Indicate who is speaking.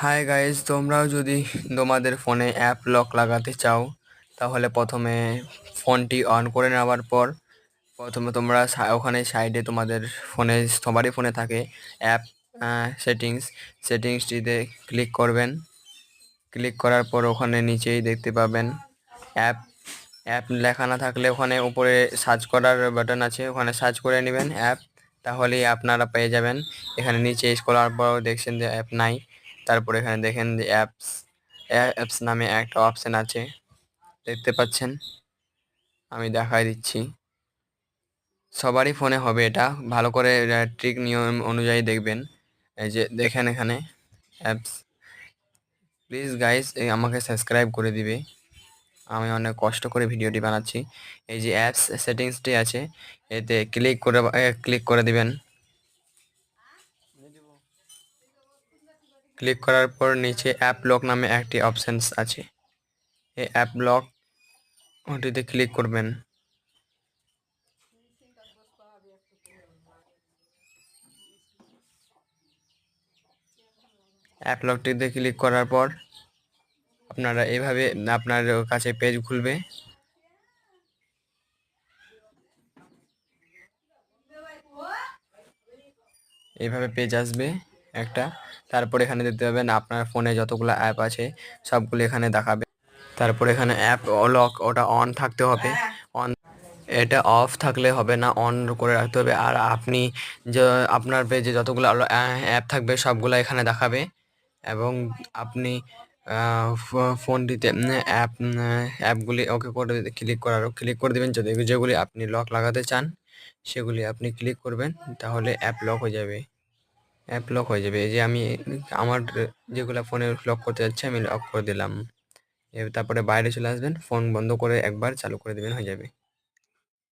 Speaker 1: Hi guys, তোমরাও যদি তোমাদের ফোনে অ্যাপ লক লাগাতে চাও তাহলে প্রথমে ফোনটি অন করে নেওয়ার পর প্রথমে তোমরা ওখানে সাইডে তোমাদের ফোনে সবারই ফোনে থাকে অ্যাপ সেটিংসটিতে ক্লিক করবেন। ক্লিক করার পর ওখানে নিচেই দেখতে পাবেন অ্যাপ অ্যাপ লেখা না থাকলে ওখানে উপরে সার্চ করার বাটন আছে, ওখানে সার্চ করে নেবেন অ্যাপ, তাহলেই আপনারা পেয়ে যাবেন। এখানে নিচে স্ক্রল করার পর দেখছেন যে অ্যাপ নাই, তারপর এখানে দেখেন যে অ্যাপস নামে একটা অপশন আছে, দেখতে পাচ্ছেন। আমি দেখাই দিচ্ছি, সবারই ফোনে হবে এটা, ভালো করে ট্রিক নিয়ম অনুযায়ী দেখবেন। এই যে দেখেন এখানে অ্যাপস। প্লিজ গাইস আমাকে সাবস্ক্রাইব করে দিবে, আমি অনেক কষ্ট করে ভিডিওটি বানাচ্ছি। এই যে অ্যাপস সেটিংসটি আছে, এতে ক্লিক করে দিবেন। ক্লিক করার পর নিচে অ্যাপ লক নামে একটি অপশানস আছে, এই অ্যাপ লক ওটিতে ক্লিক করবেন। অ্যাপ লকটিতে ক্লিক করার পর আপনারা এভাবে আপনার কাছে পেজ খুলবে। এইভাবে পেজ আসবে একটা, তারপর এখানে দেখতে পাবেন আপনার ফোনে যতগুলো অ্যাপ আছে সবগুলো এখানে দেখাবে। তারপর এখানে অ্যাপ লক ওটা অন থাকতে হবে, অন, এটা অফ থাকলে হবে না, অন করে রাখতে হবে। আর আপনি যে আপনার পেজে যতগুলো অ্যাপ থাকবে সবগুলো এখানে দেখাবে। এবং আপনি ফোনটিতে অ্যাপগুলি ওকে করে ক্লিক করে দেবেন, যদি যেগুলি আপনি লক লাগাতে চান সেগুলি আপনি ক্লিক করবেন, তাহলে অ্যাপ লক হয়ে যাবে। অ্যাপ লক হয়ে যাবে। এই যে আমি আমার যেগুলো ফোনে লক করতে যাচ্ছি আমি লক করে দিলাম। তারপরে বাইরে চলে আসবেন, ফোন বন্ধ করে একবার চালু করে দেবেন, হয়ে যাবে।